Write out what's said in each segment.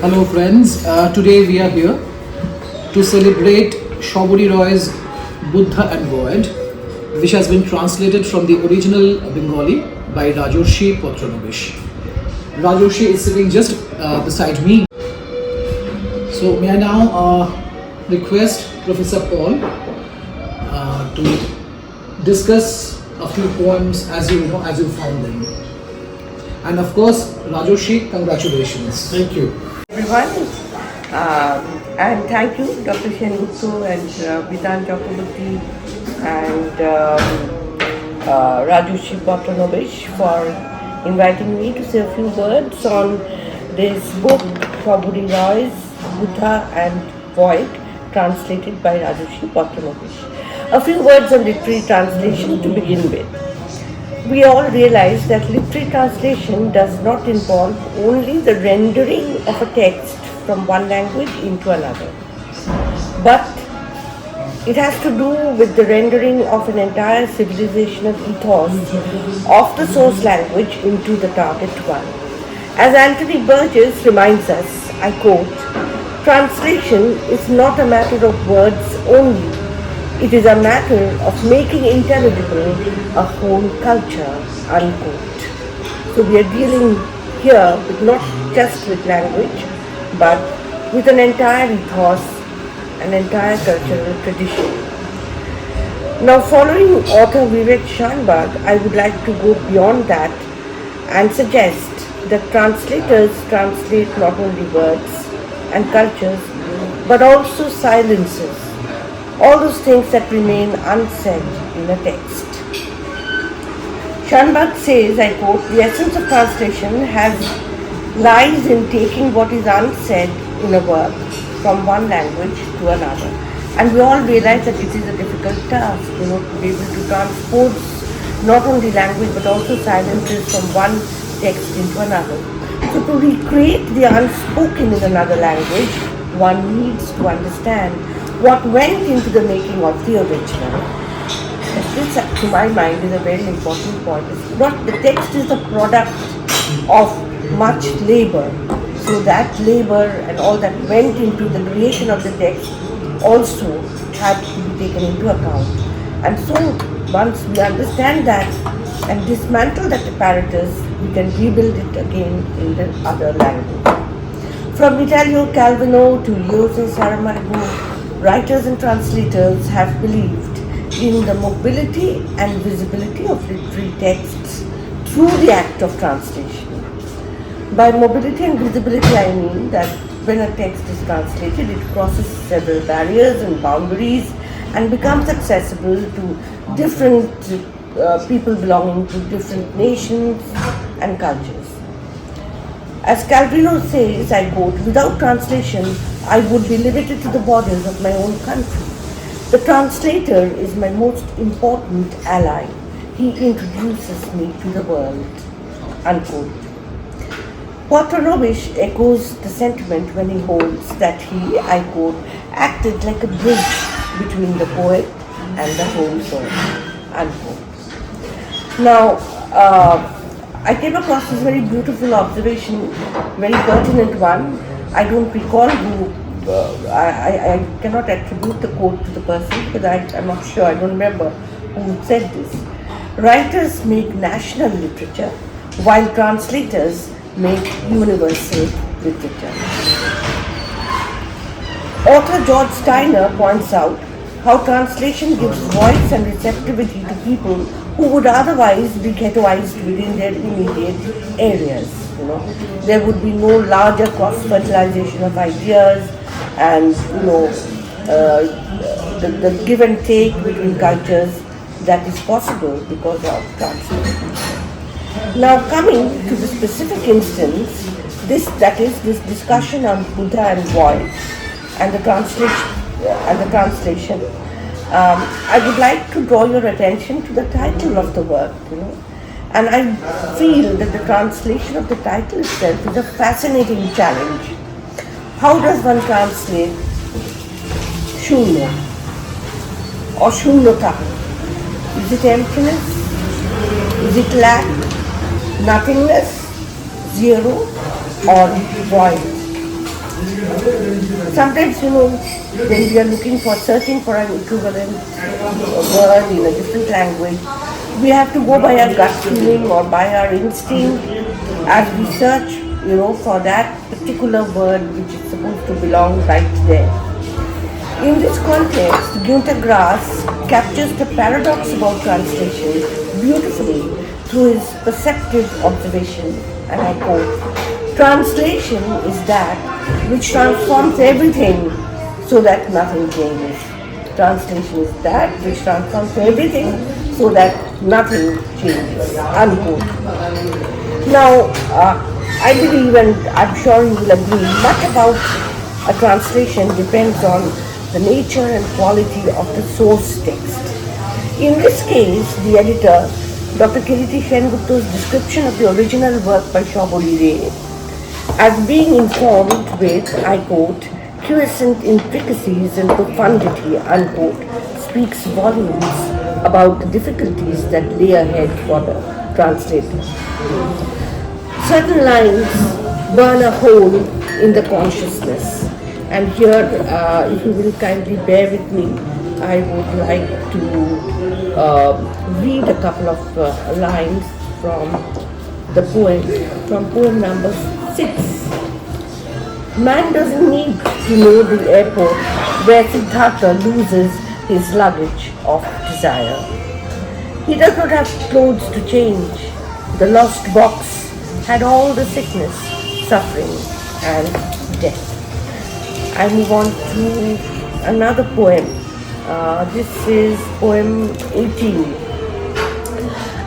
Hello friends, today we are here to celebrate Sabari Roy's Buddha and Void, which has been translated from the original Bengali by Rajorshi Patranabis. Rajorshi is sitting just beside me. So may I now request Professor Paul to discuss a few poems as you found them. And of course, Rajorshi, congratulations. Thank you. Everyone, and thank you Dr. Shenmuthu and Vidhan Chakraborty and Rajorshi Patranabis for inviting me to say a few words on this book, Sabari Roy's Buddha and Void, translated by Rajorshi Patranabis. A few words on literary translation to begin with. We all realize that literary translation does not involve only the rendering of a text from one language into another, but it has to do with the rendering of an entire civilizational ethos of the source language into the target one. As Anthony Burgess reminds us, I quote, "Translation is not a matter of words only. It is a matter of making intelligible a whole culture," unquote. So we are dealing here with not just with language, but with an entire ethos, an entire cultural tradition. Now, following author Vivek Shanbag, I would like to go beyond that and suggest that translators translate not only words and cultures, but also silences, all those things that remain unsaid in a text. Shanbag says, I quote, "The essence of translation lies in taking what is unsaid in a work from one language to another." And we all realize that it is a difficult task, to be able to transpose not only language but also silences from one text into another. So to recreate the unspoken in another language, one needs to understand what went into the making of the original. This, to my mind, is a very important point. The text is the product of much labor. So that labor and all that went into the creation of the text also had to be taken into account. And so once we understand that and dismantle that apparatus, we can rebuild it again in the other language. From Italo Calvino to Jose Saramago, writers and translators have believed in the mobility and visibility of literary texts through the act of translation. By mobility and visibility, I mean that when a text is translated, it crosses several barriers and boundaries and becomes accessible to different people belonging to different nations and cultures. As Calvino says, I quote, "Without translation, I would be limited to the borders of my own country. The translator is my most important ally. He introduces me to the world," unquote. Patranabis echoes the sentiment when he holds that he, I quote, "acted like a bridge between the poet and the whole soul," unquote. Now, I came across this very beautiful observation, very pertinent one. I don't recall who, I cannot attribute the quote to the person because I'm not sure, I don't remember who said this. "Writers make national literature while translators make universal literature." Author George Steiner points out how translation gives voice and receptivity to people who would otherwise be ghettoized within their immediate areas. There would be no larger cross-fertilization of ideas and the give and take between cultures that is possible because of translation. Now, coming to the specific instance, this discussion on Buddha and Void and the translation, I would like to draw your attention to the title of the work, and I feel that the translation of the title itself is a fascinating challenge. How does one translate shunya or shunyata? Is it emptiness? Is it lack? Nothingness? Zero? Or void? Sometimes, when we are searching for an equivalent word in a different language, we have to go by our gut feeling or by our instinct as we search, for that particular word which is supposed to belong right there. In this context, Günter Grass captures the paradox about translation beautifully through his perceptive observation, and I quote, "Translation is that which transforms everything so that nothing changes." Translation is that which transforms everything so that nothing changes, unquote. Now, I believe, and I'm sure you will agree, much about a translation depends on the nature and quality of the source text. In this case, the editor, Dr. Kiriti Sengupta's description of the original work by Sabari as being informed with, I quote, "quiescent intricacies and profundity," unquote, speaks volumes about the difficulties that lay ahead for the translator. Certain lines burn a hole in the consciousness. And here, if you will kindly bear with me, I would like to read a couple of lines from the poem number 6. Man doesn't need to know the airport where Siddhartha loses his luggage of desire. He does not have clothes to change. The lost box had all the sickness, suffering, and death. I move on to another poem. This is poem 18,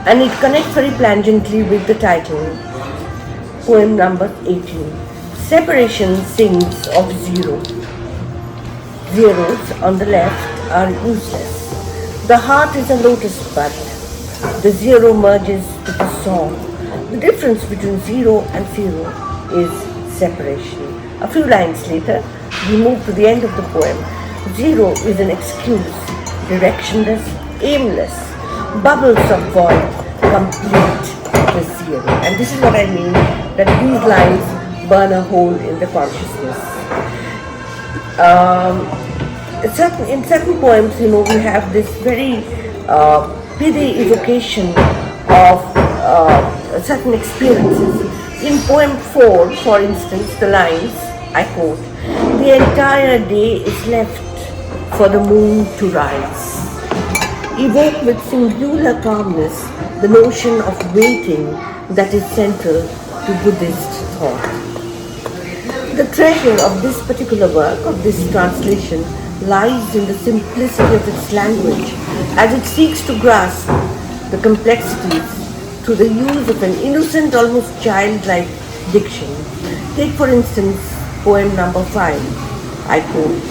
and it connects very plangently with the title. Poem number 18. Separation sings of zero. Zeros on the left are useless. The heart is a lotus bud. The zero merges with the song. The difference between zero and zero is separation. A few lines later, we move to the end of the poem. Zero is an excuse, directionless, aimless, bubbles of void, complete the zero. And this is what I mean, that these lines burn a hole in the consciousness. In certain poems, we have this very pithy evocation of certain experiences. In poem 4, for instance, the lines, I quote, "The entire day is left for the moon to rise," evoke with singular calmness the notion of waiting that is central to Buddhist thought. The treasure of this particular work, of this translation, lies in the simplicity of its language as it seeks to grasp the complexities through the use of an innocent, almost childlike diction. Take, for instance, poem number 5. I quote,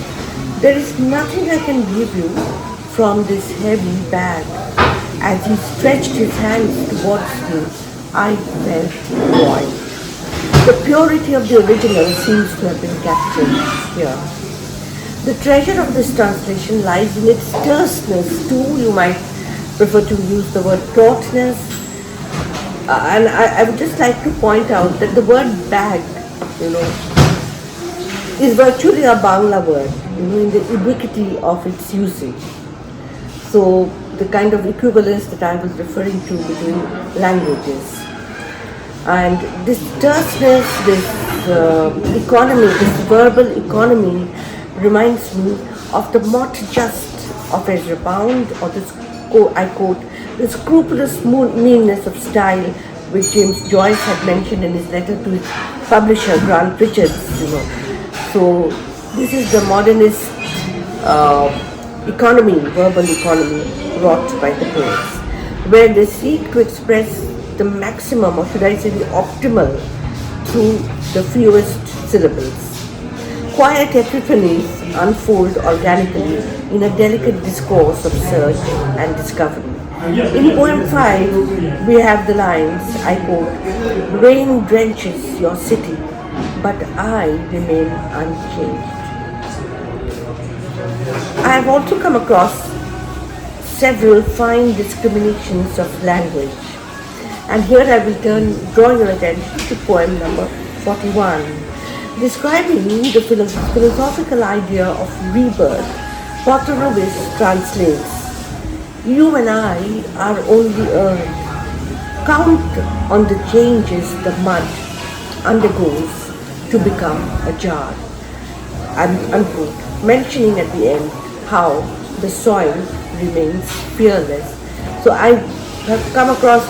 "There is nothing I can give you from this heavy bag." As he stretched his hands towards me, I felt void. The purity of the original seems to have been captured here. The treasure of this translation lies in its terseness too. You might prefer to use the word tautness. And I would just like to point out that the word bag, is virtually a Bangla word, in the ubiquity of its usage. So the kind of equivalence that I was referring to between languages. And this terseness, this economy, this verbal economy reminds me of the mot just of Ezra Pound, or this, I quote, "the scrupulous meanness of style," which James Joyce had mentioned in his letter to his publisher, Grant Richards. So this is the modernist economy, verbal economy, wrought by the poets, where they seek to express the maximum, or should I say the optimal, through the fewest syllables. Quiet epiphanies unfold organically in a delicate discourse of search and discovery. In poem 5, we have the lines, I quote, "Rain drenches your city, but I remain unchanged." I have also come across several fine discriminations of language. And here I will draw your attention to poem number 41. Describing the philosophical idea of rebirth, Patranabis translates, "You and I are only earth. Count on the changes the mud undergoes to become a jar," unquote, mentioning at the end how the soil remains fearless. So I have come across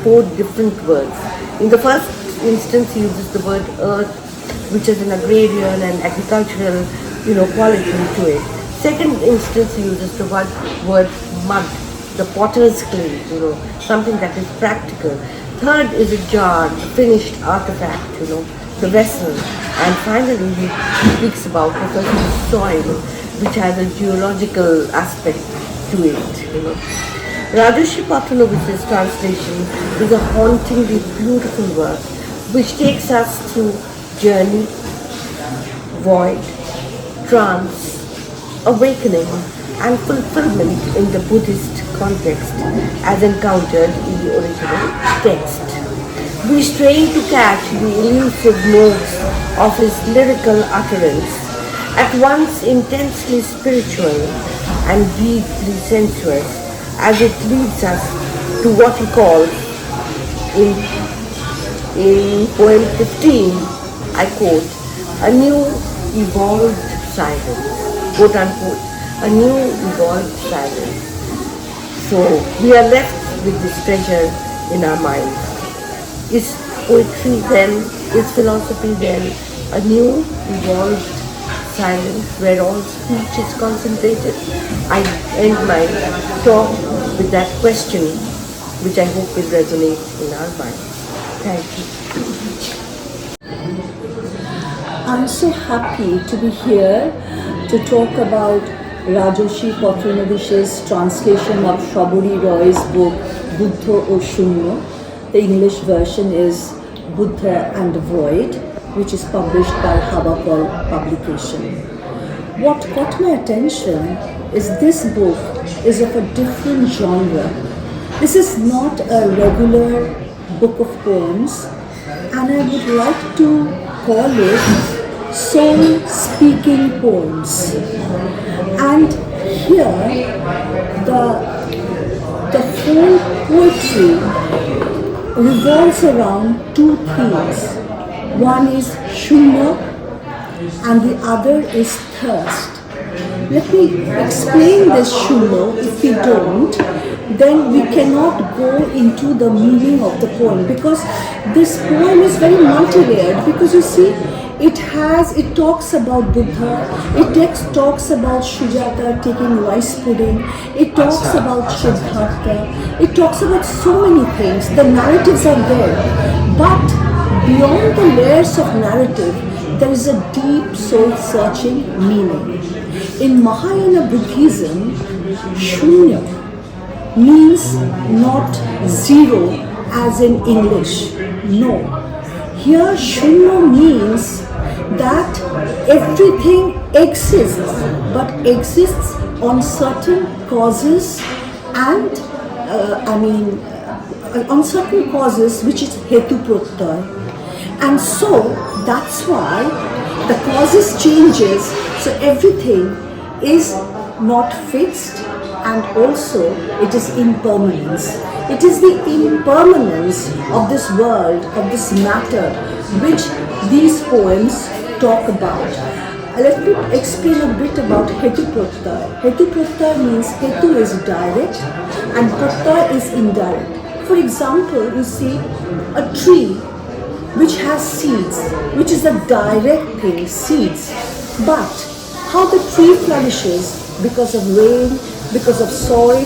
four different words. In the first instance, he uses the word earth, which has an agrarian and agricultural, quality to it. Second instance, he uses the word mud, the potter's clay, something that is practical. Third is a jar, the finished artifact, the vessel. And finally, he speaks about the soil, which has a geological aspect to it, Rajorshi Patranabis' translation is a hauntingly beautiful work, which takes us through journey, void, trance, awakening, and fulfillment in the Buddhist context as encountered in the original text. We strain to catch the elusive notes of his lyrical utterance, at once intensely spiritual and deeply sensuous, as it leads us to what he calls in poem 15, I quote, "a new evolved silence," quote unquote, "a new evolved silence." So we are left with this treasure in our minds. Is poetry then, is philosophy then, a new evolved silence where all speech is concentrated? I end my talk with that question, which I hope will resonate in our minds. Thank you. I'm so happy to be here to talk about Rajorshi Patranabis' translation of Sabari Roy's book Buddha or Shunya. The English version is Buddha and the Void, which is published by Hawakal publication. What caught my attention is this book is of a different genre. This is not a regular book of poems, and I would like to call it soul-speaking poems. And here, the whole poetry revolves around two themes. One is shunya and the other is thirst. Let me explain this shunya. If we don't, then we cannot go into the meaning of the poem, because this poem is very multi-layered. Because you see, it talks about Buddha, it talks about Sujata taking rice pudding, it talks about Siddhartha, it talks about so many things. The narratives are there, but beyond the layers of narrative, there is a deep soul-searching meaning. In Mahayana Buddhism, Shunya means not zero as in English. No. Here Shunya means that everything exists, but exists on certain causes and on certain causes, which is hetu pratyay. And so that's why the causes changes, so everything is not fixed, and also it is impermanence. It is the impermanence of this world, of this matter, which these poems talk about. Let me explain a bit about hetu pratyay. Hetu pratyay means hetu is direct and pratyay is indirect. For example, you see a tree which has seeds, which is a direct thing, seeds. But how the tree flourishes because of rain, because of soil,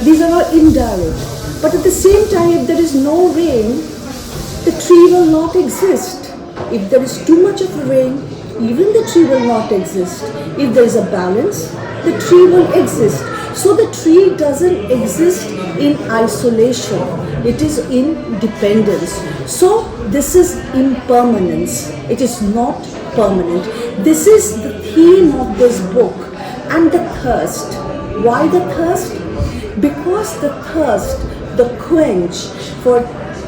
these are all indirect. But at the same time, if there is no rain, the tree will not exist. If there is too much of rain, even the tree will not exist. If there is a balance, the tree will exist. So the tree doesn't exist in isolation. It is in dependence. So this is impermanence. It is not permanent. This is the theme of this book. And the thirst. Why the thirst? Because the thirst, the quench for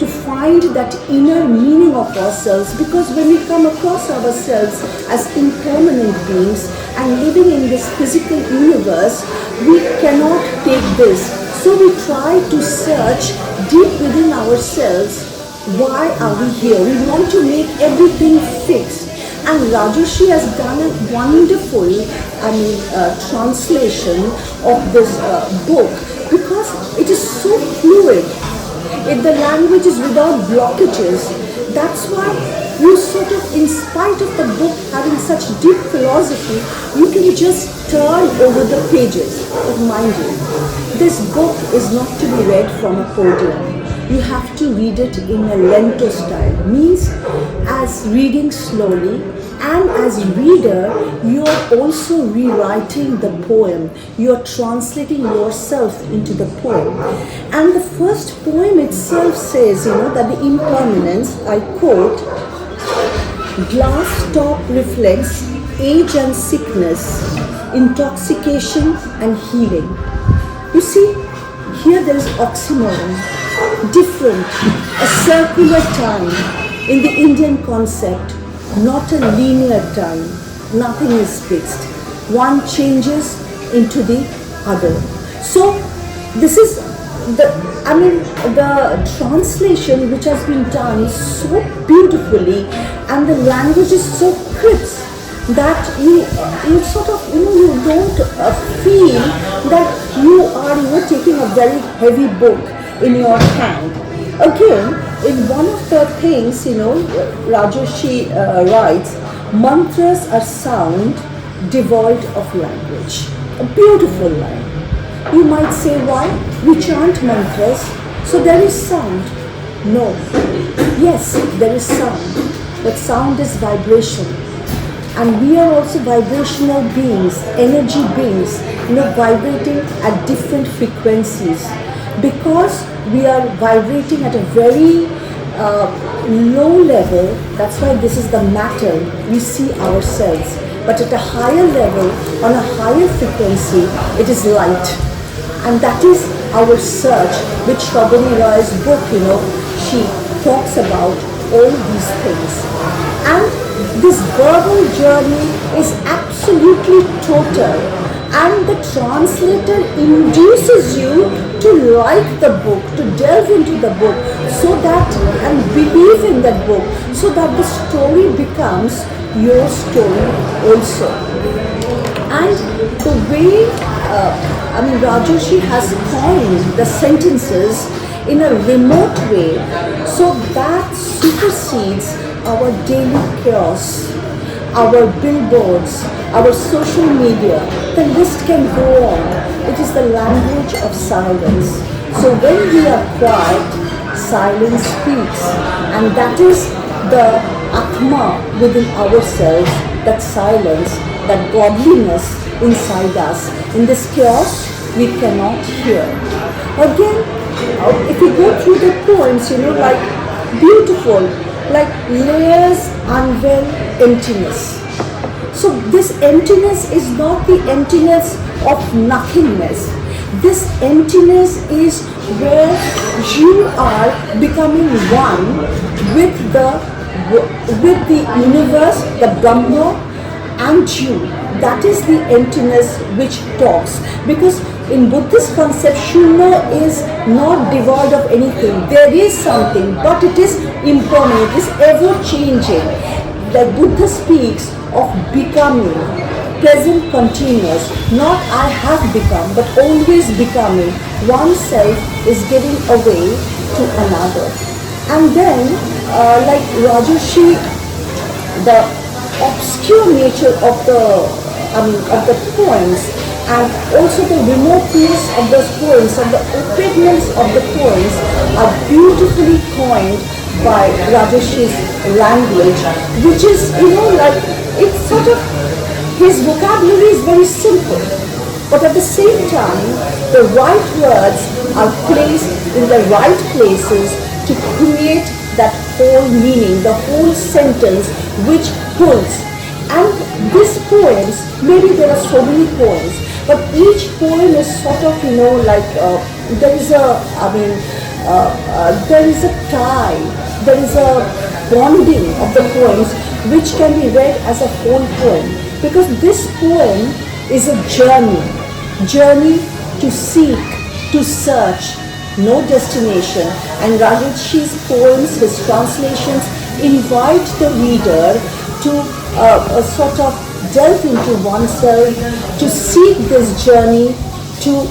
to find that inner meaning of ourselves, because when we come across ourselves as impermanent beings and living in this physical universe, we cannot take this. So we try to search deep within ourselves, why are we here? We want to make everything fixed. And Rajorshi has done a wonderful translation of this book, because it is so fluid. If the language is without blockages, that's why you sort of, in spite of the book having such deep philosophy, you can just turn over the pages. But mind you, this book is not to be read from a podium. You have to read it in a lento style, means as reading slowly, and as reader you are also rewriting the poem, you are translating yourself into the poem. And the first poem itself says, that the impermanence, I quote, glass top reflects age and sickness, intoxication and healing. You see, here there is oxymoron, different, a circular time in the Indian concept, not a linear time. Nothing is fixed. One changes into the other. So this is the translation which has been done so beautifully, and the language is so crisp that you sort of, you don't feel that you are taking a very heavy book in your hand. Again, in one of the things, Rajorshi writes, mantras are sound devoid of language. A beautiful line. You might say, why? We chant mantras, so there is sound. No. Yes, there is sound, but sound is vibration. And we are also vibrational beings, energy beings, vibrating at different frequencies. Because we are vibrating at a very low level, that's why this is the matter, we see ourselves. But at a higher level, on a higher frequency, it is light. And that is our search, which Sabari Roy's book, she talks about all these things. And this verbal journey is absolutely total. And the translator induces you to like the book, to delve into the book, so that, and believe in that book, so that the story becomes your story also. And the way, Rajorshi has coined the sentences in a remote way, so that supersedes our daily chaos, our billboards, our social media, the list can go on. It is the language of silence. So when we are quiet, silence speaks. And that is the Atma within ourselves, that silence, that godliness inside us. In this chaos, we cannot hear. Again, if we go through the poems, like beautiful, like layers unveil emptiness. So this emptiness is not the emptiness of nothingness. This emptiness is where you are becoming one with the universe, the Brahma, and you. That is the emptiness which talks. Because in Buddhist concept, Shunya is not devoid of anything. There is something, but it is impermanent, it is ever changing. The Buddha speaks of becoming, present continuous, not I have become, but always becoming. Oneself is getting away to another. And then, like Rajorshi, the obscure nature of the poems, and also the remoteness of those poems and the opaqueness of the poems are beautifully coined by Rajorshi's language, which is, it's sort of, his vocabulary is very simple, but at the same time, the right words are placed in the right places to create that whole meaning, the whole sentence which pulls. And these poems, maybe there are so many poems, but each poem is sort of, there is there is a tie, there is a bonding of the poems which can be read as a whole poem, because this poem is a journey to seek, to search, no destination. And Rajorshi's poems, his translations invite the reader to sort of delve into oneself, to seek this journey, to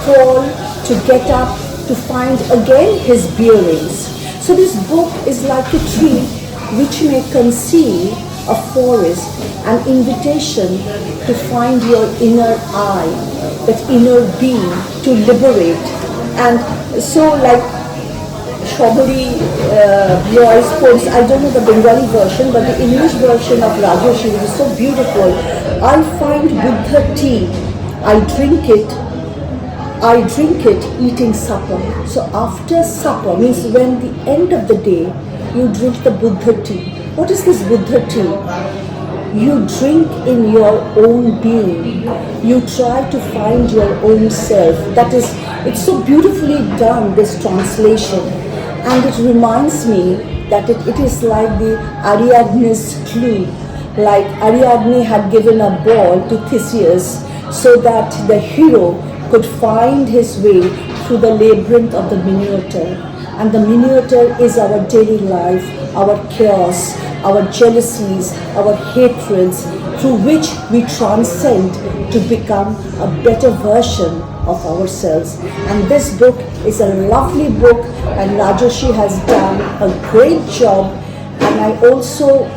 crawl, to get up, to find again his bearings. So this book is like a tree which may conceive a forest, an invitation to find your inner eye, that inner being, to liberate. And so like Sabari Roy's poems, I don't know the Bengali version, but the English version of Rajorshi, which is so beautiful. I find Buddha tea, I drink it eating supper. So after supper means when the end of the day, you drink the Buddha tea. What is this Buddha tea? You drink in your own being. You try to find your own self. That is, it's so beautifully done, this translation. And it reminds me that it is like the Ariadne's clue. Like Ariadne had given a ball to Theseus so that the hero could find his way through the labyrinth of the Minotaur. And the Minotaur is our daily life, our chaos, our jealousies, our hatreds, through which we transcend to become a better version of ourselves. And this book is a lovely book, and Rajorshi has done a great job. And I also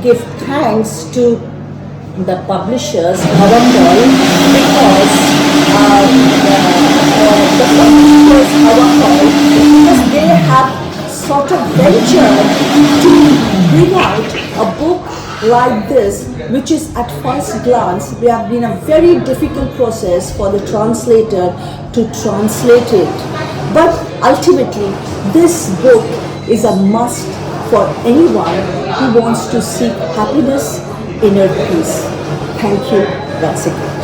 give thanks to the publishers, Hawakal, because because they have sort of ventured to bring out a book like this, which is at first glance, there have been a very difficult process for the translator to translate it. But ultimately, this book is a must for anyone who wants to seek happiness, inner peace. Thank you. That's it.